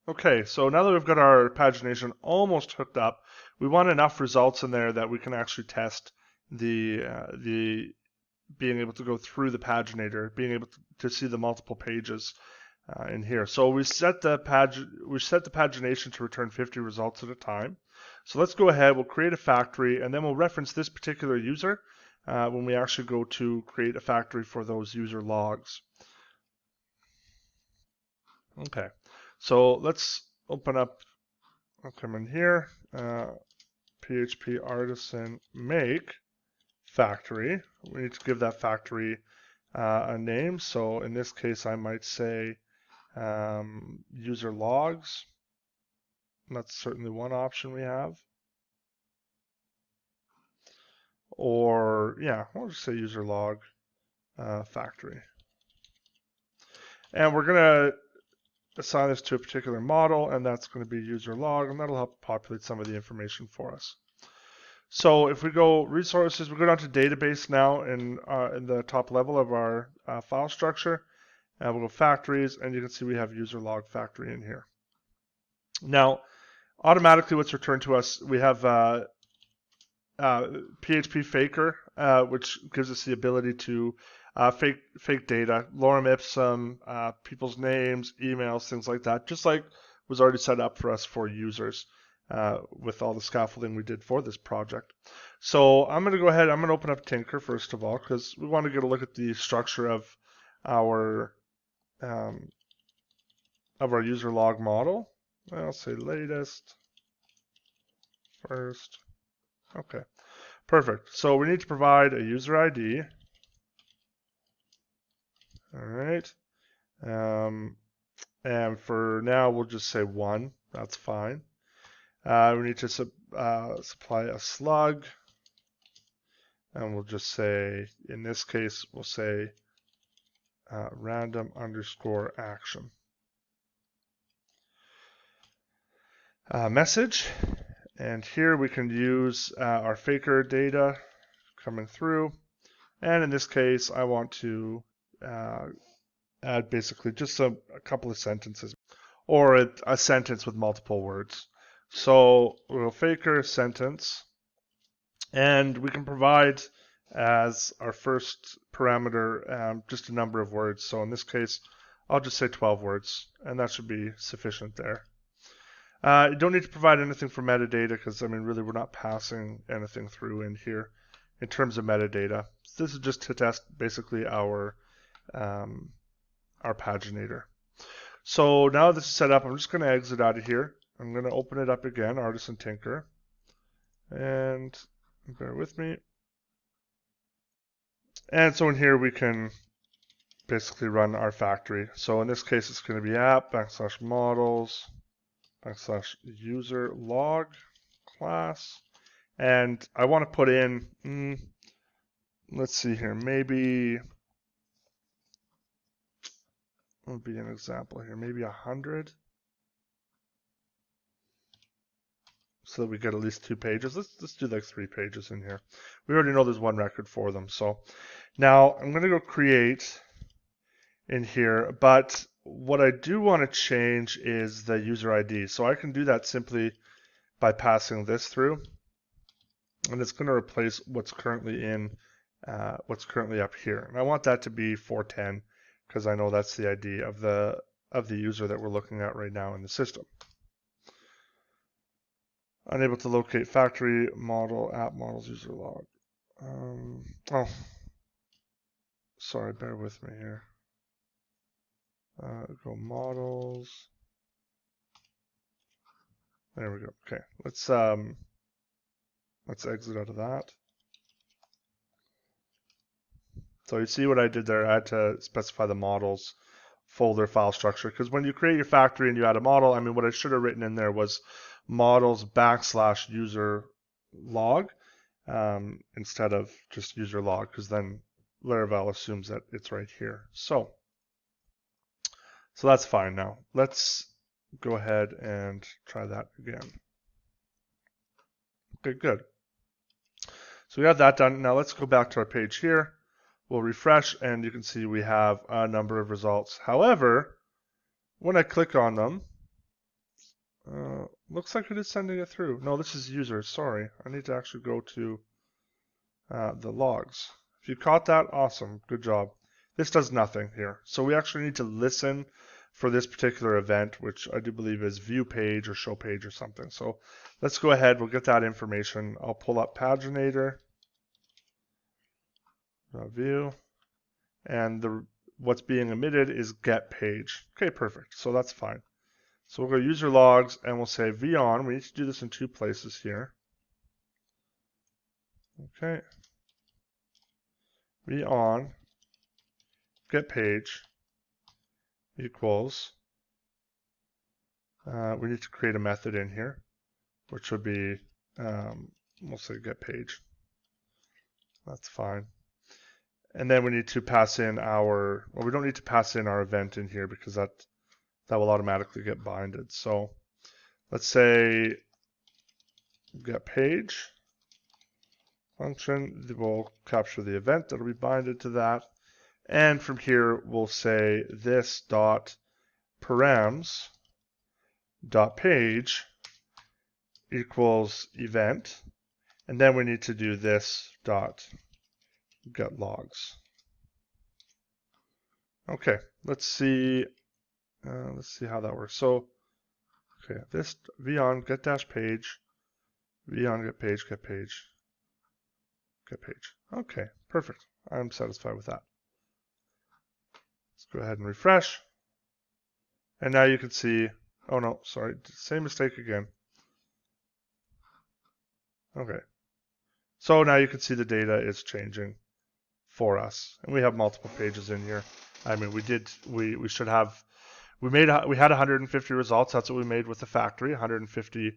Okay, so now that we've got our pagination almost hooked up, we want enough results in there that we can actually test the being able to go through the paginator, being able to see the multiple pages in here. So we set the pagination to return 50 results at a time. So let's go ahead, we'll create a factory, and then we'll reference this particular user when we actually go to create a factory for those user logs. Okay, so let's open up, I'll come in here, PHP artisan make factory. We need to give that factory a name. So in this case, I might say UserLog's. That's certainly one option we have. Or yeah, we'll just say UserLog factory. And we're going to assign this to a particular model, and that's going to be UserLog, and that'll help populate some of the information for us. So if we go resources, we go down to database now in the top level of our file structure, and we'll go factories, and you can see we have UserLog factory in here. Now, automatically what's returned to us, we have PHP Faker, which gives us the ability to fake data, lorem ipsum, people's names, emails, things like that, just like was already set up for us for users with all the scaffolding we did for this project. So I'm going to go ahead, I'm going to open up Tinker first of all, because we want to get a look at the structure of our user log model. I'll say latest first. Okay, perfect. So we need to provide a user ID. All right. And for now, we'll just say 1. That's fine. We need to supply a slug. And we'll just say, in this case, we'll say random underscore action. Message. And here we can use our faker data coming through. And in this case, I want to add basically just a couple of sentences or a sentence with multiple words. So we'll faker sentence, and we can provide as our first parameter just a number of words. So in this case, I'll just say 12 words, and that should be sufficient there. You don't need to provide anything for metadata because, I mean, really we're not passing anything through in here in terms of metadata. This is just to test basically our paginator. So now this is set up, I'm just going to exit out of here. I'm going to open it up again, Artisan Tinker, and bear with me. And so in here we can basically run our factory. So in this case it's going to be app /models /user-log class, and I want to put in, let's see here, maybe will be an example here, maybe 100, so that we get at least 2 pages. Let's do like 3 pages in here. We already know there's 1 record for them. So now I'm going to go create in here, but what I do want to change is the user ID. So I can do that simply by passing this through, and it's going to replace what's currently up here. And I want that to be 410 because I know that's the ID of the user that we're looking at right now in the system. Unable to locate factory model app models user log. Oh, sorry, bear with me here. Go models. There we go. Okay, let's exit out of that. So you see what I did there? I had to specify the models folder file structure, because when you create your factory and you add a model, I mean, what I should have written in there was models /user log instead of just user log, because then Laravel assumes that it's right here. So that's fine now. Let's go ahead and try that again. Okay, good. So we have that done. Now let's go back to our page here. We'll refresh, and you can see we have a number of results. However, when I click on them, Looks like it is sending it through. No, this is user. Sorry, I need to actually go to the logs. If you caught that, awesome. Good job. This does nothing here. So we actually need to listen for this particular event, which I do believe is view page or show page or something. So let's go ahead. We'll get that information. I'll pull up Paginator, view, and what's being emitted is get page. Okay, perfect. So that's fine. So we'll go UserLog's and we'll say von. We need to do this in two places here. Okay. von get page equals, we need to create a method in here, which would be, we'll say get page. That's fine. And then we need to pass in our, well, we don't need to pass in our event in here because that will automatically get binded. So let's say get page function will capture the event that will be binded to that. And from here, we'll say this dot params dot page equals event. And then we need to do this dot get logs. Okay, let's see how that works. So, okay, this von get dash page, von get page, get page, get page. Okay, perfect. I'm satisfied with that. Let's go ahead and refresh. And now you can see, oh no, sorry, same mistake again. Okay. So now you can see the data is changing for us. And we have multiple pages in here. I mean, we had 150 results. That's what we made with the factory, 150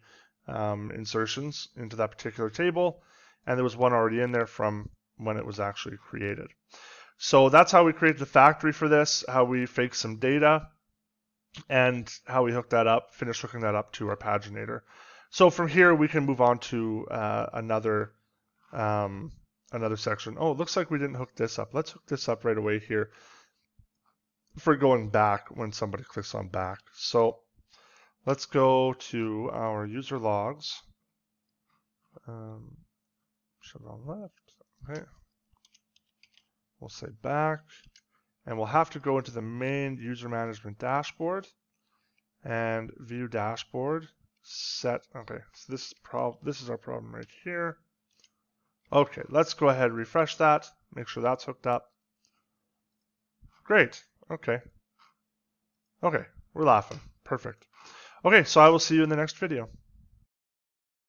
insertions into that particular table. And there was one already in there from when it was actually created. So that's how we created the factory for this, how we faked some data, and how we finished hooking that up to our paginator. So from here, we can move on to another section. Oh, it looks like we didn't hook this up. Let's hook this up right away here for going back when somebody clicks on back. So let's go to our user logs. Show it on left. Okay. We'll say back, and we'll have to go into the main user management dashboard and view dashboard. Set. Okay, so this is our problem right here. Okay, let's go ahead and refresh that. Make sure that's hooked up. Great. Okay. Okay, we're laughing. Perfect. Okay, so I will see you in the next video.